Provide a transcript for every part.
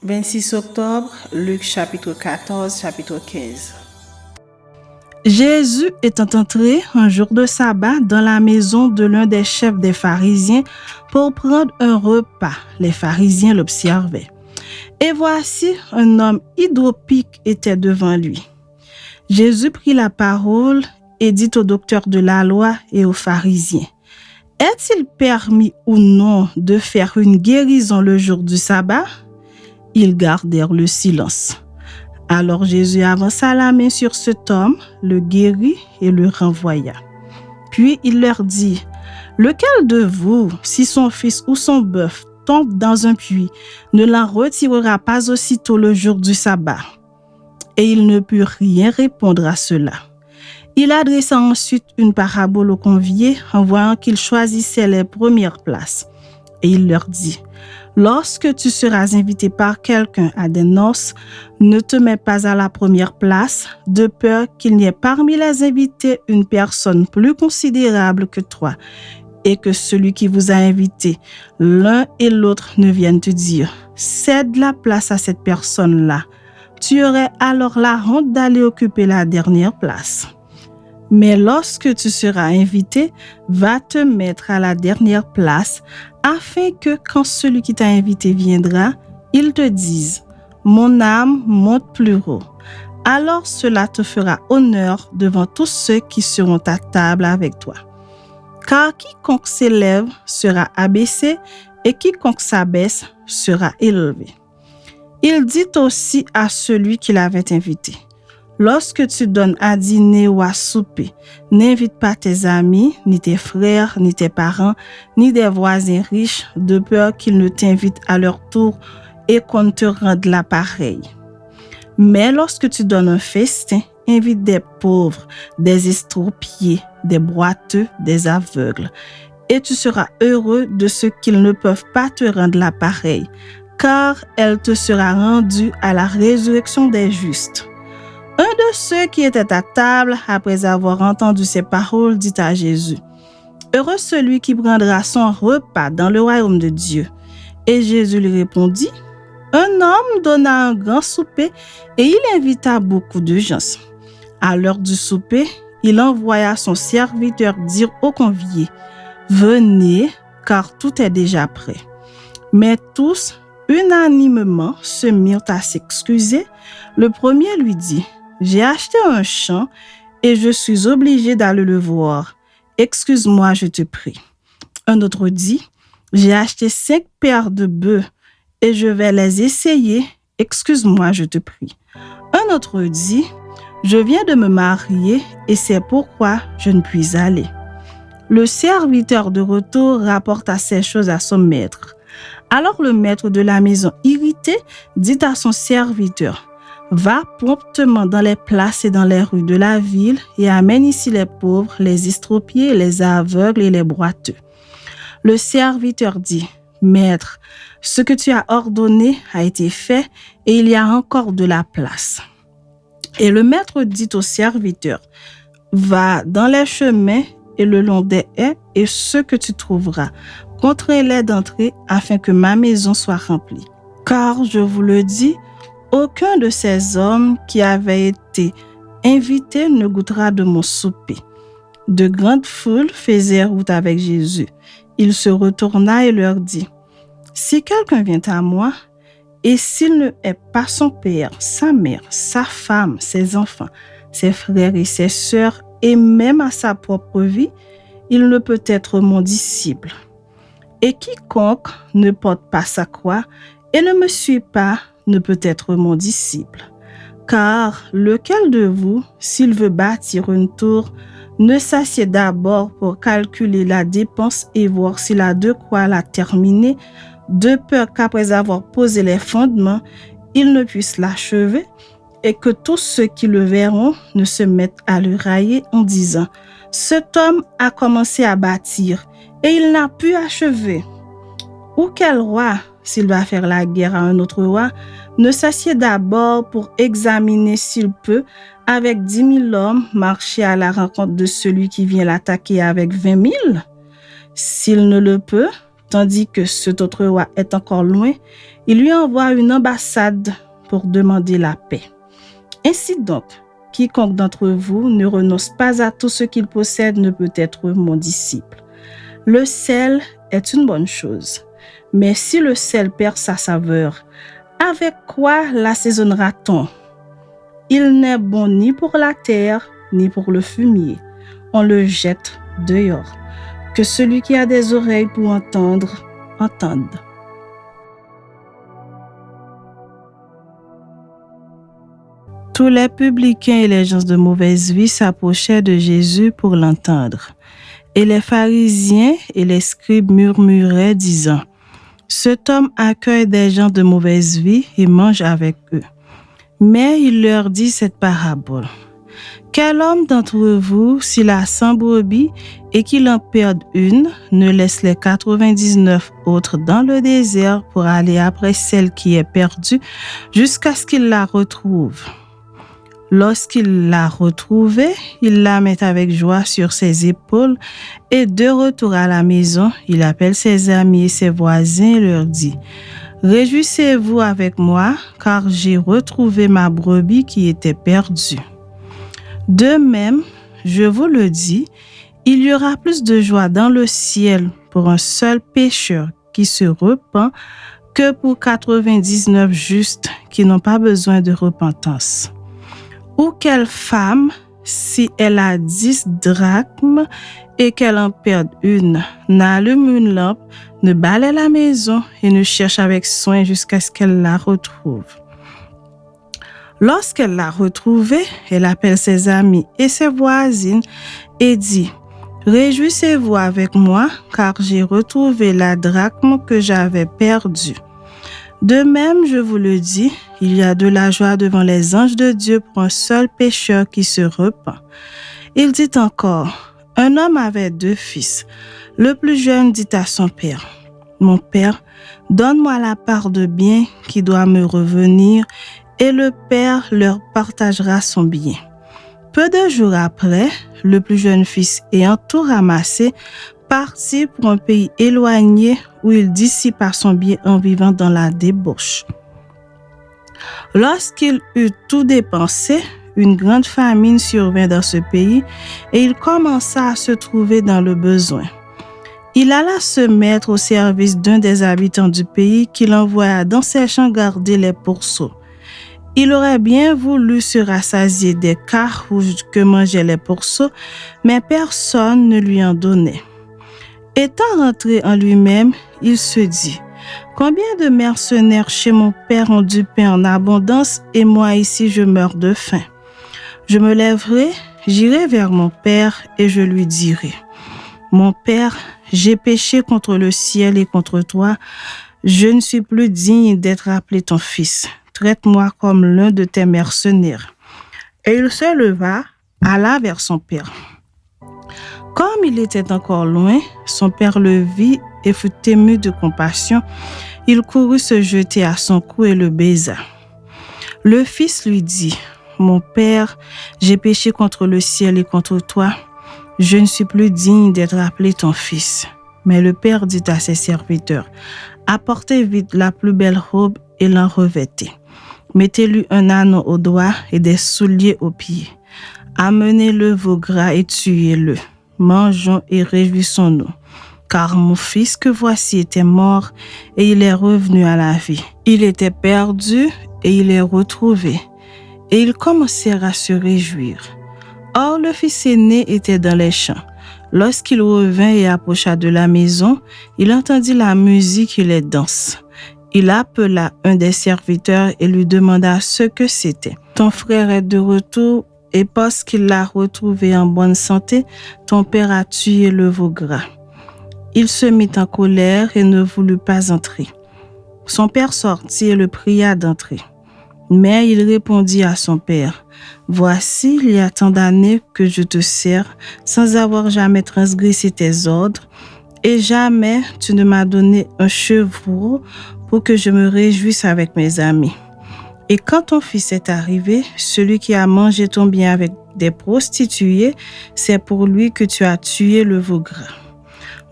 26 octobre, Luc chapitre 14, chapitre 15. Jésus étant entré un jour de sabbat dans la maison de l'un des chefs des pharisiens pour prendre un repas. Les pharisiens l'observaient. Et voici, un homme hydropique était devant lui. Jésus prit la parole et dit au docteur de la loi et aux pharisiens: est-il permis ou non de faire une guérison le jour du sabbat? Ils gardèrent le silence. Alors Jésus avança la main sur cet homme, le guérit et le renvoya. Puis il leur dit: lequel de vous, si son fils ou son bœuf tombe dans un puits, ne l'en retirera pas aussitôt le jour du sabbat? Et il ne put rien répondre à cela. Il adressa ensuite une parabole aux conviés en voyant qu'ils choisissaient les premières places. Et il leur dit: lorsque tu seras invité par quelqu'un à des noces, ne te mets pas à la première place, de peur qu'il n'y ait parmi les invités une personne plus considérable que toi, et que celui qui vous a invité, l'un et l'autre, ne viennent te dire: cède la place à cette personne-là. Tu aurais alors la honte d'aller occuper la dernière place. Mais lorsque tu seras invité, va te mettre à la dernière place, afin que quand celui qui t'a invité viendra, il te dise: mon âme monte plus haut. Alors cela te fera honneur devant tous ceux qui seront à table avec toi. Car quiconque s'élève sera abaissé, et quiconque s'abaisse sera élevé. Il dit aussi à celui qui l'avait invité: lorsque tu donnes à dîner ou à souper, n'invite pas tes amis, ni tes frères, ni tes parents, ni des voisins riches, de peur qu'ils ne t'invitent à leur tour et qu'on ne te rende l'appareil. Mais lorsque tu donnes un festin, invite des pauvres, des estropiés, des boiteux, des aveugles, et tu seras heureux de ce qu'ils ne peuvent pas te rendre l'appareil, car elle te sera rendue à la résurrection des justes. Un de ceux qui étaient à table, après avoir entendu ces paroles, dit à Jésus: heureux celui qui prendra son repas dans le royaume de Dieu. Et Jésus lui répondit: un homme donna un grand souper et il invita beaucoup de gens. À l'heure du souper, il envoya son serviteur dire aux conviés: venez, car tout est déjà prêt. Mais tous, unanimement, se mirent à s'excuser. Le premier lui dit: j'ai acheté un champ et je suis obligé d'aller le voir. Excuse-moi, je te prie. Un autre dit: j'ai acheté 5 paires de bœufs et je vais les essayer. Excuse-moi, je te prie. Un autre dit: je viens de me marier et c'est pourquoi je ne puis aller. Le serviteur de retour rapporta ces choses à son maître. Alors le maître de la maison, irrité, dit à son serviteur: va promptement dans les places et dans les rues de la ville et amène ici les pauvres, les estropiés, les aveugles et les boiteux. Le serviteur dit: maître, ce que tu as ordonné a été fait et il y a encore de la place. Et le maître dit au serviteur: va dans les chemins et le long des haies, et ce que tu trouveras, contrains-les d'entrer afin que ma maison soit remplie. Car je vous le dis, aucun de ces hommes qui avaient été invités ne goûtera de mon souper. De grandes foules faisaient route avec Jésus. Il se retourna et leur dit: si quelqu'un vient à moi, et s'il ne hait pas son père, sa mère, sa femme, ses enfants, ses frères et ses sœurs, et même à sa propre vie, il ne peut être mon disciple. Et quiconque ne porte pas sa croix et ne me suit pas ne peut être mon disciple. Car lequel de vous, s'il veut bâtir une tour, ne s'assied d'abord pour calculer la dépense et voir s'il a de quoi la terminer, de peur qu'après avoir posé les fondements, il ne puisse l'achever, et que tous ceux qui le verront ne se mettent à le railler en disant: cet homme a commencé à bâtir et il n'a pu achever. Ou quel roi, s'il va faire la guerre à un autre roi, ne s'assied d'abord pour examiner s'il peut, avec 10 000 hommes, marcher à la rencontre de celui qui vient l'attaquer avec 20 000? S'il ne le peut, tandis que cet autre roi est encore loin, il lui envoie une ambassade pour demander la paix. Ainsi donc, quiconque d'entre vous ne renonce pas à tout ce qu'il possède ne peut être mon disciple. Le sel est une bonne chose, mais si le sel perd sa saveur, avec quoi l'assaisonnera-t-on? Il n'est bon ni pour la terre, ni pour le fumier. On le jette dehors. Que celui qui a des oreilles pour entendre, entende. Tous les publicains et les gens de mauvaise vie s'approchaient de Jésus pour l'entendre. Et les pharisiens et les scribes murmuraient, disant, « Cet homme accueille des gens de mauvaise vie et mange avec eux. » Mais il leur dit cette parabole. « Quel homme d'entre vous, s'il a 100 brebis et qu'il en perde une, ne laisse les 99 autres dans le désert pour aller après celle qui est perdue jusqu'à ce qu'il la retrouve? Lorsqu'il l'a retrouvée, il la met avec joie sur ses épaules et de retour à la maison, il appelle ses amis et ses voisins et leur dit « Réjouissez-vous avec moi, car j'ai retrouvé ma brebis qui était perdue. » De même, je vous le dis, il y aura plus de joie dans le ciel pour un seul pécheur qui se repent que pour 99 justes qui n'ont pas besoin de repentance. Ou quelle femme, si elle a 10 drachmes et qu'elle en perd une, n'allume une lampe, ne balaie la maison et ne cherche avec soin jusqu'à ce qu'elle la retrouve. Lorsqu'elle l'a retrouvée, elle appelle ses amis et ses voisines et dit « Réjouissez-vous avec moi, car j'ai retrouvé la drachme que j'avais perdue. » De même, je vous le dis, il y a de la joie devant les anges de Dieu pour un seul pécheur qui se repent. Il dit encore, un homme avait 2 fils. Le plus jeune dit à son père, « Mon père, donne-moi la part de bien qui doit me revenir. » Et le père leur partagera son bien. Peu de jours après, le plus jeune fils ayant tout ramassé, partit pour un pays éloigné où il dissipa son bien en vivant dans la débauche. Lorsqu'il eut tout dépensé, une grande famine survint dans ce pays et il commença à se trouver dans le besoin. Il alla se mettre au service d'un des habitants du pays qu'il envoya dans ses champs garder les pourceaux. Il aurait bien voulu se rassasier des carouges que mangeaient les pourceaux, mais personne ne lui en donnait. Étant rentré en lui-même, il se dit, « Combien de mercenaires chez mon père ont du pain en abondance et moi ici je meurs de faim. Je me lèverai, j'irai vers mon père et je lui dirai, « Mon père, j'ai péché contre le ciel et contre toi, je ne suis plus digne d'être appelé ton fils. Traite-moi comme l'un de tes mercenaires. » Et il se leva, alla vers son père. Comme il était encore loin, son père le vit et fut ému de compassion. Il courut se jeter à son cou et le baisa. Le fils lui dit, « Mon père, j'ai péché contre le ciel et contre toi. Je ne suis plus digne d'être appelé ton fils. » Mais le père dit à ses serviteurs, « Apportez vite la plus belle robe et l'en revêtez. Mettez-lui un anneau au doigt et des souliers aux pieds. Amenez-le veau gras et tuez-le. Mangeons et réjouissons-nous. Car mon fils que voici était mort et il est revenu à la vie. Il était perdu et il est retrouvé. » Et ils commencèrent à se réjouir. Or, le fils aîné était dans les champs. Lorsqu'il revint et approcha de la maison, il entendit la musique et les danses. Il appela un des serviteurs et lui demanda ce que c'était. « Ton frère est de retour et parce qu'il l'a retrouvé en bonne santé, ton père a tué le veau gras. » Il se mit en colère et ne voulut pas entrer. Son père sortit et le pria d'entrer. Mais il répondit à son père, « Voici, il y a tant d'années que je te sers sans avoir jamais transgressé tes ordres, et jamais tu ne m'as donné un chevreau pour que je me réjouisse avec mes amis. Et quand ton fils est arrivé, celui qui a mangé ton bien avec des prostituées, c'est pour lui que tu as tué le veau gras. »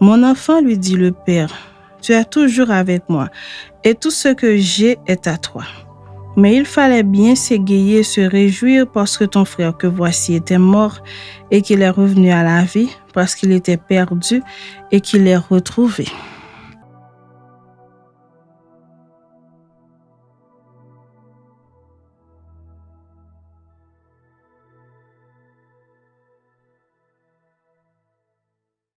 « Mon enfant, lui dit le père, tu es toujours avec moi, et tout ce que j'ai est à toi. Mais il fallait bien s'égayer et se réjouir parce que ton frère que voici était mort et qu'il est revenu à la vie, parce qu'il était perdu et qu'il est retrouvé.